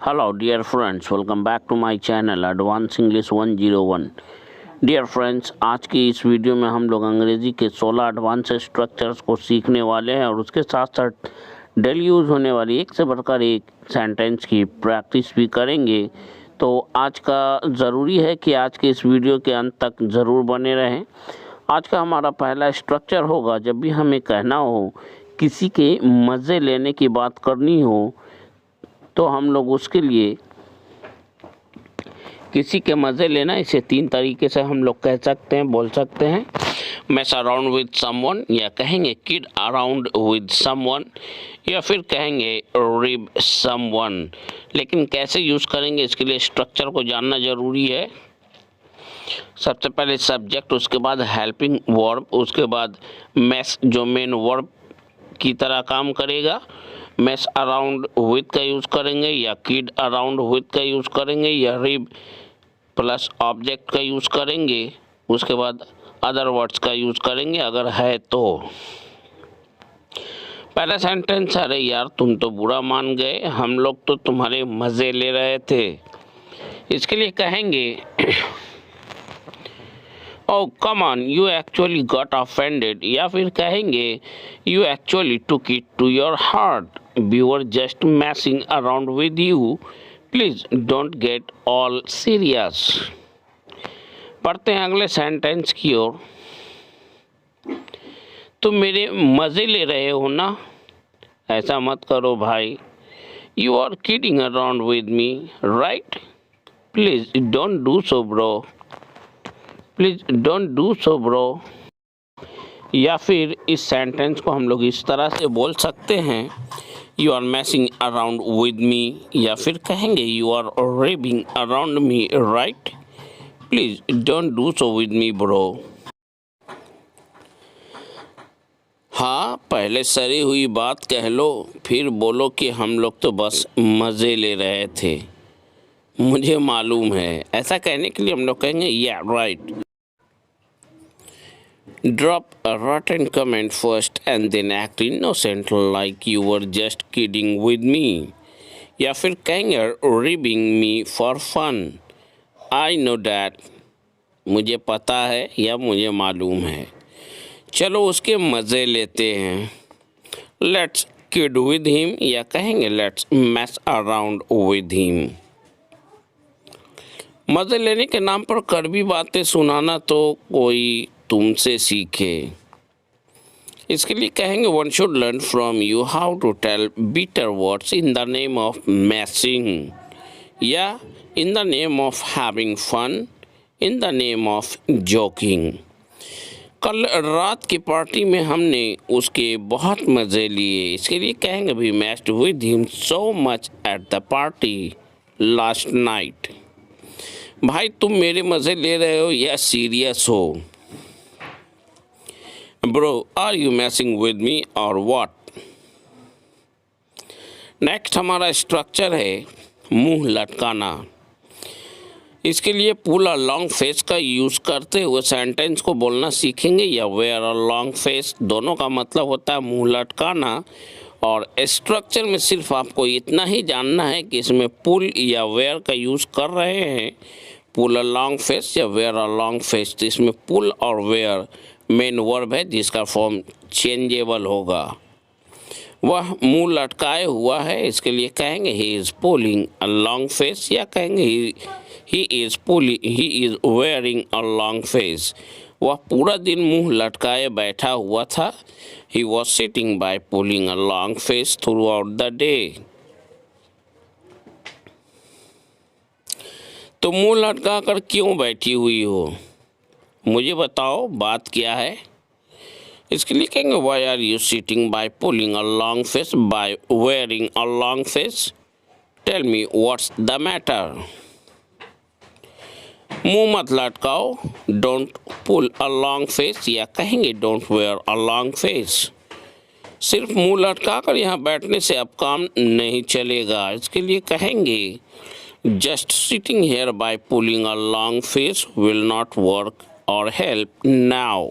Hello dear friends, welcome back to my channel Advanced English 101। Dear friends, आज की इस video में हम लोग अंग्रेज़ी के 16 एडवांस स्ट्रक्चर्स को सीखने वाले हैं और उसके साथ साथ डेली यूज़ होने वाली एक से बढ़कर एक सेंटेंस की प्रैक्टिस भी करेंगे। तो आज का ज़रूरी है कि आज के इस वीडियो के अंत तक ज़रूर बने रहें। आज का हमारा पहला स्ट्रक्चर होगा, जब भी हमें कहना हो किसी के मज़े लेने की बात करनी हो तो हम लोग उसके लिए किसी के मज़े लेना, इसे 3 तरीके से हम लोग कह सकते हैं, बोल सकते हैं। मैस अराउंड विद समवन, या कहेंगे किड अराउंड विद समवन, या फिर कहेंगे रिब समवन। लेकिन कैसे यूज़ करेंगे इसके लिए स्ट्रक्चर को जानना ज़रूरी है। सबसे पहले सब्जेक्ट, उसके बाद हेल्पिंग वर्ब, उसके बाद मैस जो मेन वर्ब की तरह काम करेगा। मैस अराउंड विद का यूज़ करेंगे, या किड अराउंड विद का यूज़ करेंगे, या रिब प्लस ऑब्जेक्ट का यूज़ करेंगे। उसके बाद अदर वर्ड्स का यूज़ करेंगे अगर है तो। पहला सेंटेंस, अरे यार तुम तो बुरा मान गए, हम लोग तो तुम्हारे मज़े ले रहे थे। इसके लिए कहेंगे Oh come on, you actually got offended, या फिर कहेंगे You actually took it to your heart. We were just messing around with you. Please don't get all serious. पढ़ते हैं अगले सेंटेंस की ओर। तुम मेरे मज़े ले रहे हो ना? ऐसा मत करो भाई। You are kidding around with me, right? Please don't do so, bro. Please don't do so bro. या फिर इस सेंटेंस को हम लोग इस तरह से बोल सकते हैं, you are messing around with me, या फिर कहेंगे you are ribbing around me, right? Please don't do so with me bro. हाँ, पहले सरी हुई बात कह लो, फिर बोलो कि हम लोग तो बस मज़े ले रहे थे। मुझे मालूम है। ऐसा कहने के लिए हम लोग कहेंगे या right. Drop a rotten comment first and then act innocent like you were just kidding with me. या फिर कहेंगे ribbing me for fun. I know that. मुझे पता है या मुझे मालूम है। चलो उसके मज़े लेते हैं। Let's kid with him, या कहेंगे let's mess around with him. मज़े लेने के नाम पर कड़वी बातें सुनाना तो कोई तुमसे सीखे। इसके लिए कहेंगे one should learn from you how to tell bitter words in the name of messing, या in the name of having fun, in the name of joking. कल रात की पार्टी में हमने उसके बहुत मज़े लिए। इसके लिए कहेंगे we missed with him so much at the party last night. भाई तुम मेरे मज़े ले रहे हो या सीरियस हो? Bro, are you messing with me or what? Next हमारा स्ट्रक्चर है मुंह लटकाना। इसके लिए पुल अ लॉन्ग फेस का यूज़ करते हुए सेंटेंस को बोलना सीखेंगे, या वेयर अ लॉन्ग फेस। दोनों का मतलब होता है मुंह लटकाना। और स्ट्रक्चर में सिर्फ आपको इतना ही जानना है कि इसमें पुल या वेयर का यूज़ कर रहे हैं। पुल अ लॉन्ग फेस या वेयर अ लॉन्ग फेस, तो इसमें पुल और वेयर मेन वर्ब है जिसका फॉर्म चेंजेबल होगा। वह मुंह लटकाए हुआ है। इसके लिए कहेंगे he is pulling a long face, या कहेंगे he is wearing a long face. वह पूरा दिन मुंह लटकाए बैठा हुआ था। He was sitting by pulling a long face through out the day. तो मुंह लटका कर क्यों बैठी हुई हो? मुझे बताओ बात क्या है। इसके लिए कहेंगे why are you sitting by pulling a long face by wearing a long face, tell me what's the matter. मुंह मत लटकाओ, don't pull a long face, या कहेंगे don't wear a long face. सिर्फ मुंह लटका कर यहाँ बैठने से अब काम नहीं चलेगा। इसके लिए कहेंगे just sitting here by pulling a long face will not work और हेल्प नाउ।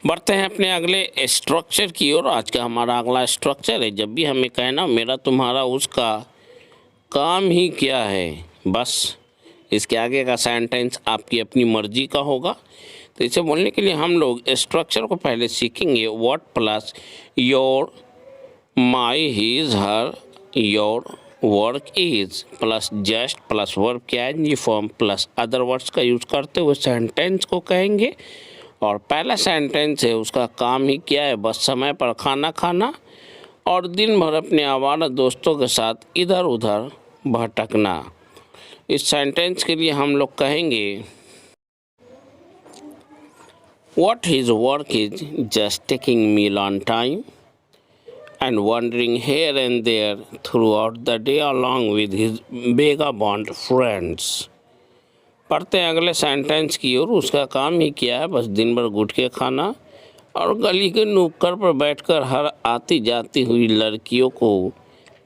बढ़ते हैं अपने अगले स्ट्रक्चर की ओर। आज का हमारा अगला स्ट्रक्चर है, जब भी हमें कहना मेरा तुम्हारा उसका, काम ही क्या है, बस इसके आगे का सेंटेंस आपकी अपनी मर्जी का होगा। तो इसे बोलने के लिए हम लोग स्ट्रक्चर को पहले सीखेंगे। What plus your, my, his, her, your, work is plus just plus verb can ये फॉर्म प्लस अदर वर्ड्स का यूज़ करते हुए सेंटेंस को कहेंगे। और पहला सेंटेंस है उसका काम ही क्या है, बस समय पर खाना खाना और दिन भर अपने आवारा दोस्तों के साथ इधर उधर भटकना। इस सेंटेंस के लिए हम लोग कहेंगे what his work is just taking meal on time and wandering here and there throughout the day along with his vagabond friends। पढ़ते हैं अगले सेंटेंस की ओर। उसका काम ही क्या है, बस दिन भर गुटखे खाना और गली के नुक्कड़ पर बैठकर हर आती जाती हुई लड़कियों को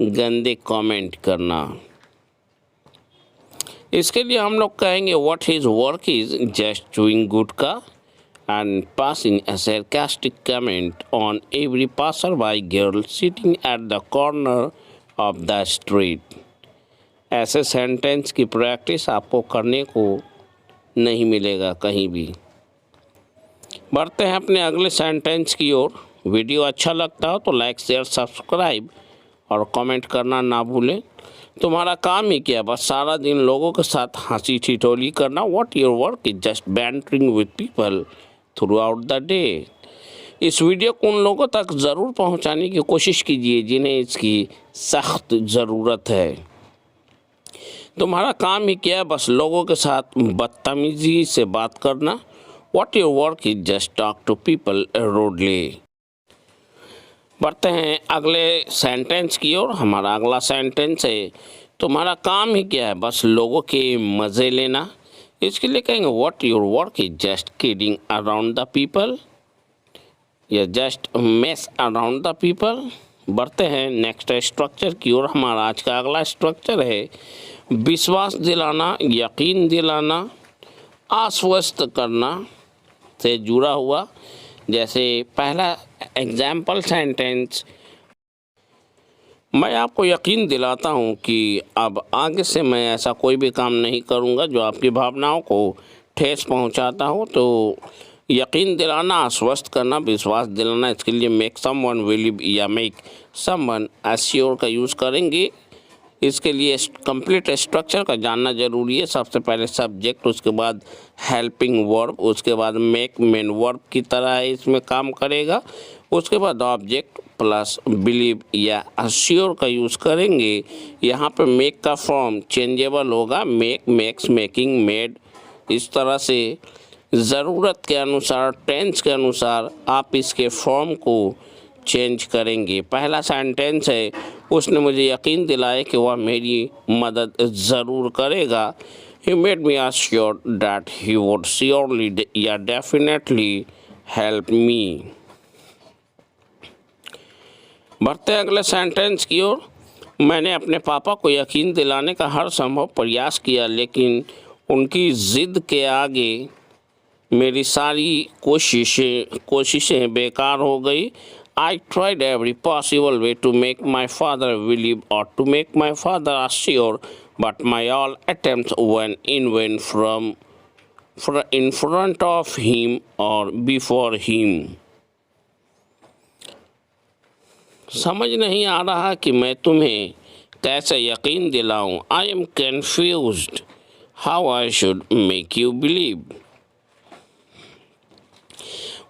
गंदे कमेंट करना। इसके लिए हम लोग कहेंगे what his work is just chewing gutkha and passing a sarcastic comment on every passerby girl sitting at the corner of the street। ऐसे सेंटेंस की प्रैक्टिस आपको करने को नहीं मिलेगा कहीं भी। बढ़ते हैं अपने अगले सेंटेंस की ओर। वीडियो अच्छा लगता हो तो लाइक शेयर सब्सक्राइब और कमेंट करना ना भूलें। तुम्हारा काम ही क्या, बस सारा दिन लोगों के साथ हंसी ठिठोली करना। What your work is just bantering with people through out the day. इस वीडियो को उन लोगों तक ज़रूर पहुंचाने की कोशिश कीजिए जिन्हें इसकी सख्त ज़रूरत है। तुम्हारा काम ही क्या है, बस लोगों के साथ बदतमीजी से बात करना। What your work is just talk to people rudely. बढ़ते हैं अगले सेंटेंस की ओर। हमारा अगला सेंटेंस है तुम्हारा काम ही क्या है, बस लोगों के मज़े लेना। इसके लिए कहेंगे what your work is just kidding around the people या just mess around the people. बढ़ते हैं नेक्स्ट स्ट्रक्चर की ओर। हमारा आज का अगला स्ट्रक्चर है विश्वास दिलाना, यकीन दिलाना, आश्वस्त करना से जुड़ा हुआ। जैसे पहला एग्जाम्पल सेंटेंस, मैं आपको यकीन दिलाता हूँ कि अब आगे से मैं ऐसा कोई भी काम नहीं करूँगा जो आपकी भावनाओं को ठेस पहुँचाता हो। तो यकीन दिलाना, आश्वस्त करना, विश्वास दिलाना, इसके लिए मेक समवन बिलीव या मेक समवन एश्योर का यूज़ करेंगे। इसके लिए कंप्लीट स्ट्रक्चर का जानना जरूरी है। सबसे पहले सब्जेक्ट, उसके बाद हेल्पिंग वर्ब, उसके बाद मेक मेन वर्ब की तरह है इसमें काम करेगा। उसके बाद ऑब्जेक्ट प्लस बिलीव या अश्योर का यूज़ करेंगे। यहाँ पे मेक का फॉर्म चेंजेबल होगा, मेक, मेक्स, मेकिंग, मेड। इस तरह से ज़रूरत के अनुसार, टेंस के अनुसार आप इसके फॉर्म को चेंज करेंगे। पहला सेंटेंस है उसने मुझे यकीन दिलाया कि वह मेरी मदद ज़रूर करेगा। He made me assured that he would surely या definitely help me। बढ़ते अगले सेंटेंस की ओर। मैंने अपने पापा को यकीन दिलाने का हर संभव प्रयास किया लेकिन उनकी ज़िद के आगे मेरी सारी कोशिशें बेकार हो गई। I tried every possible way to make my father believe or to make my father assure, but my all attempts went in vain in front of him or before him। समझ नहीं आ रहा कि मैं तुम्हें कैसे यकीन दिलाऊं। I am confused how I should make you believe।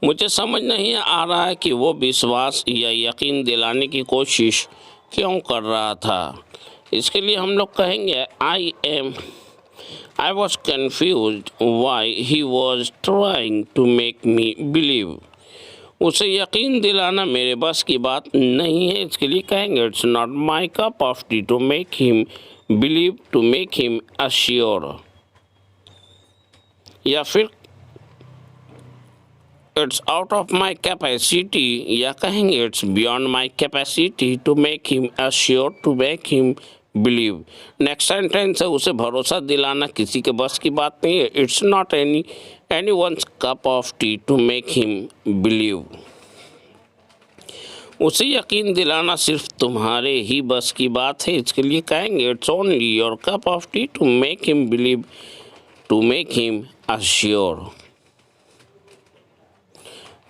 मुझे समझ नहीं आ रहा है कि वो विश्वास या यकीन दिलाने की कोशिश क्यों कर रहा था। इसके लिए हम लोग कहेंगे I was confused why he was trying to make me believe। उसे यकीन दिलाना मेरे बस की बात नहीं है। इसके लिए कहेंगे it's not my cup of tea to make him believe, to make him assure. या फिर it's out of my capacity या कहेंगे it's beyond my capacity to make him assure, to make him believe. Next sentence है उसे भरोसा दिलाना किसी के बस की बात नहीं है। It's not anyone's cup of tea to make him believe। उसे यकीन दिलाना सिर्फ तुम्हारे ही बस की बात है। इसके लिए कहेंगे it's only your cup of tea to make him believe, to make him assure.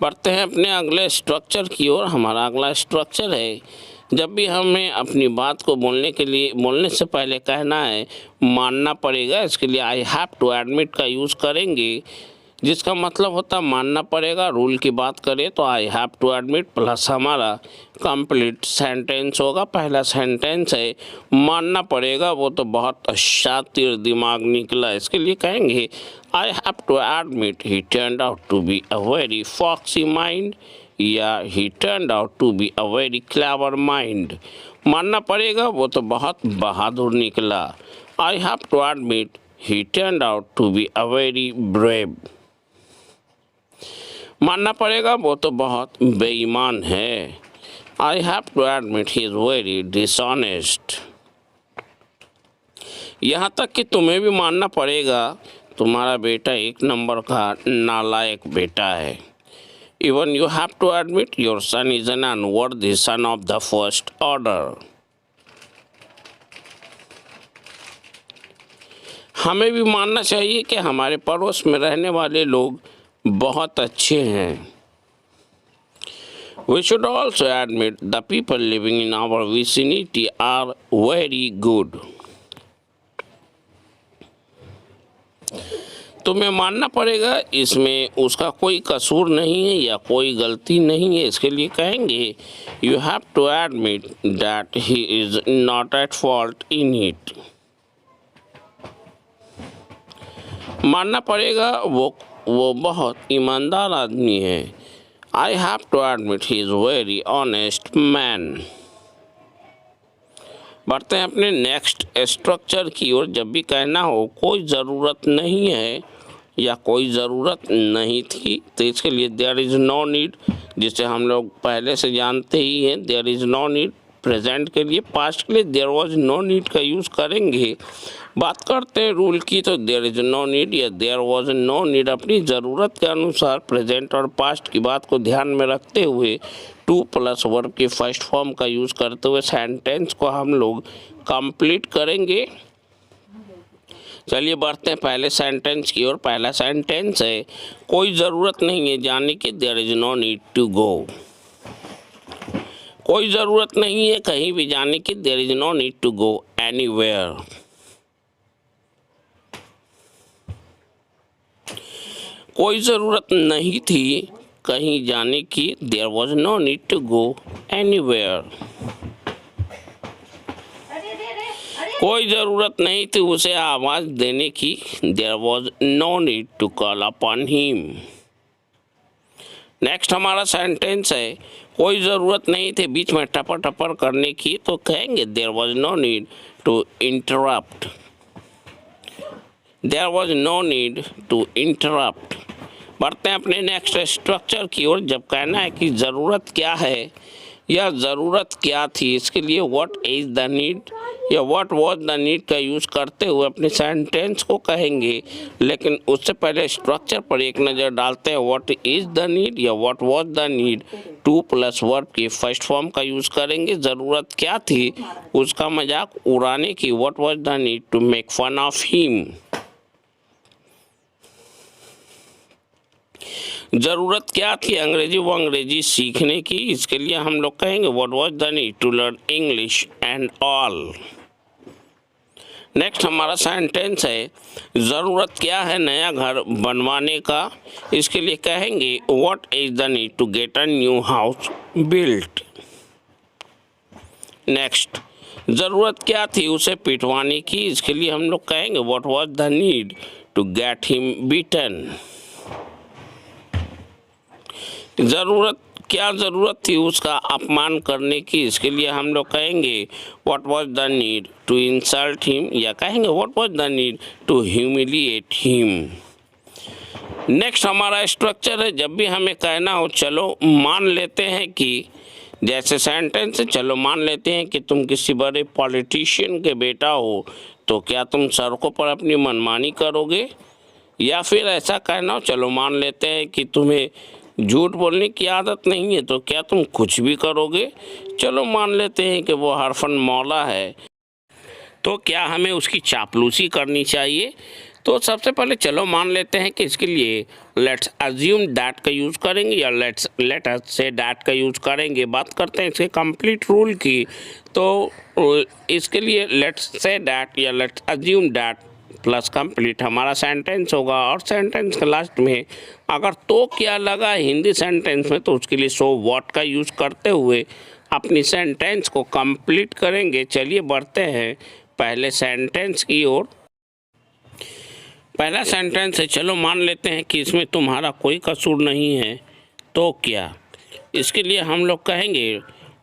बढ़ते हैं अपने अगले स्ट्रक्चर की ओर। हमारा अगला स्ट्रक्चर है, जब भी हमें अपनी बात को बोलने से पहले कहना है मानना पड़ेगा, इसके लिए आई हैव टू एडमिट का यूज़ करेंगे, जिसका मतलब होता है मानना पड़ेगा। रूल की बात करें तो I have to admit plus हमारा कंप्लीट सेंटेंस होगा। पहला सेंटेंस है मानना पड़ेगा, वो तो बहुत शातिर दिमाग निकला। इसके लिए कहेंगे I have to admit he turned out to be a very foxy mind, या he turned out to be a very clever mind. मानना पड़ेगा वो तो बहुत बहादुर निकला। I have to admit he turned out to be a very brave. मानना पड़ेगा वो तो बहुत बेईमान है। I have to admit he is very dishonest. यहाँ तक कि तुम्हें भी मानना पड़ेगा तुम्हारा बेटा एक नंबर का नालायक बेटा है। Even you have to admit your son is an unworthy son of the first order. हमें भी मानना चाहिए कि हमारे पड़ोस में रहने वाले लोग बहुत अच्छे हैं। We should also admit the people living in our vicinity are very good. तुम्हें मानना पड़ेगा इसमें उसका कोई कसूर नहीं है या कोई गलती नहीं है। इसके लिए कहेंगे You have to admit that he is not at fault in it. मानना पड़ेगा वो बहुत ईमानदार आदमी है। I have to admit he is very honest man. बढ़ते हैं अपने नेक्स्ट स्ट्रक्चर की ओर। जब भी कहना हो कोई ज़रूरत नहीं है या कोई ज़रूरत नहीं थी, तो इसके लिए देयर इज़ नो नीड, जिसे हम लोग पहले से जानते ही हैं। There is no need present के लिए, पास्ट के लिए देयर वाज नो नीड का यूज़ करेंगे। बात करते हैं रूल की, तो देयर इज़ नो नीड या देयर वाज नो नीड अपनी ज़रूरत के अनुसार प्रेजेंट और पास्ट की बात को ध्यान में रखते हुए टू प्लस वर्ब की फर्स्ट फॉर्म का यूज़ करते हुए सेंटेंस को हम लोग कंप्लीट करेंगे। चलिए बढ़ते हैं पहले सेंटेंस की ओर। पहला सेंटेंस है कोई ज़रूरत नहीं है जाने की, there is no need to go. कोई ज़रूरत नहीं है कहीं भी जाने की, there is no need to go anywhere. कोई ज़रूरत नहीं थी कहीं जाने की, there was no need to go anywhere. कोई ज़रूरत नहीं थी उसे आवाज़ देने की, there was no need to call upon him. Next हमारा सेंटेंस है कोई ज़रूरत नहीं थी बीच में टपर टपर करने की, तो कहेंगे there was no need to interrupt. There was no need to interrupt. बढ़ते हैं अपने नेक्स्ट स्ट्रक्चर की ओर। जब कहना है कि ज़रूरत क्या है या ज़रूरत क्या थी, इसके लिए व्हाट इज़ द नीड या व्हाट वाज द नीड का यूज़ करते हुए अपने सेंटेंस को कहेंगे। लेकिन उससे पहले स्ट्रक्चर पर एक नज़र डालते हैं। व्हाट इज़ द नीड या what was the need to plus verb की फर्स्ट फॉर्म का यूज़ करेंगे। ज़रूरत क्या थी उसका मजाक उड़ाने की, what was the need to make fun of him. ज़रूरत क्या थी अंग्रेजी सीखने की, इसके लिए हम लोग कहेंगे what was the need to learn English and all. Next हमारा सेंटेंस है ज़रूरत क्या है नया घर बनवाने का, इसके लिए कहेंगे what is the need to get a new house built. Next ज़रूरत क्या थी उसे पिटवाने की, इसके लिए हम लोग कहेंगे what was the need to get him beaten. ज़रूरत थी उसका अपमान करने की, इसके लिए हम लोग कहेंगे what was the need to insult him या कहेंगे what was the need to humiliate him. Next हमारा स्ट्रक्चर है जब भी हमें कहना हो चलो मान लेते हैं कि, जैसे सेंटेंस है चलो मान लेते हैं कि तुम किसी बड़े पॉलिटिशियन के बेटा हो, तो क्या तुम सड़कों पर अपनी मनमानी करोगे। या फिर ऐसा कहना हो चलो मान लेते हैं कि तुम्हें झूठ बोलने की आदत नहीं है तो क्या तुम कुछ भी करोगे? चलो मान लेते हैं कि वो हरफन मौला है, तो क्या हमें उसकी चापलूसी करनी चाहिए? तो सबसे पहले चलो मान लेते हैं कि इसके लिए लेट्स अज्यूम दैट का यूज़ करेंगे या लेट अस से दैट का यूज़ करेंगे। बात करते हैं इसके कंप्लीट रूल की। तो इसके लिए लेट्स से दैट या let's assume that plus complete हमारा सेंटेंस होगा, और सेंटेंस के लास्ट में अगर तो क्या लगा हिंदी सेंटेंस में तो उसके लिए सो व्हाट का यूज़ करते हुए अपनी सेंटेंस को कंप्लीट करेंगे। चलिए बढ़ते हैं पहले सेंटेंस की ओर। पहला सेंटेंस है, चलो मान लेते हैं कि इसमें तुम्हारा कोई कसूर नहीं है, तो क्या? इसके लिए हम लोग कहेंगे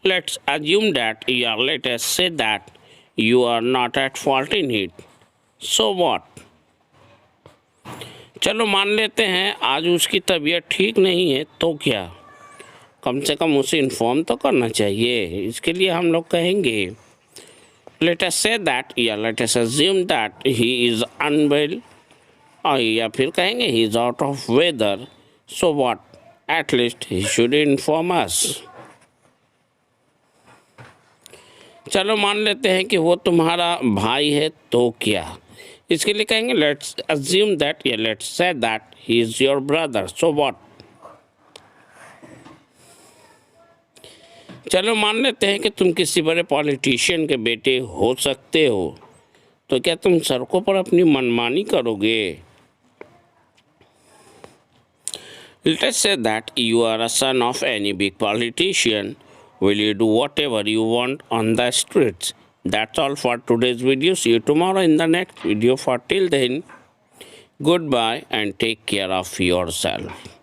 लेट्स अज्यूम दैट या let us say that you are not at fault in it, so what. चलो मान लेते हैं आज उसकी तबीयत ठीक नहीं है, तो क्या? कम से कम उसे इन्फॉर्म तो करना चाहिए। इसके लिए हम लोग कहेंगे लेट अस से दैट या let us assume that he is unwell, या फिर कहेंगे he is out of weather, so what, at least he should inform us. चलो मान लेते हैं कि वो तुम्हारा भाई है, तो क्या? इसके लिए कहेंगे लेट्स अज्यूम दैट या let's say that he is your brother, so what. चलो मान लेते हैं कि तुम किसी बड़े पॉलिटिशियन के बेटे हो सकते हो, तो क्या तुम सड़कों पर अपनी मनमानी करोगे? Let us say that you are a son of any big politician. Will you do whatever you want on the streets? That's all for today's video. See you tomorrow in the next video. For till then, goodbye and take care of yourself.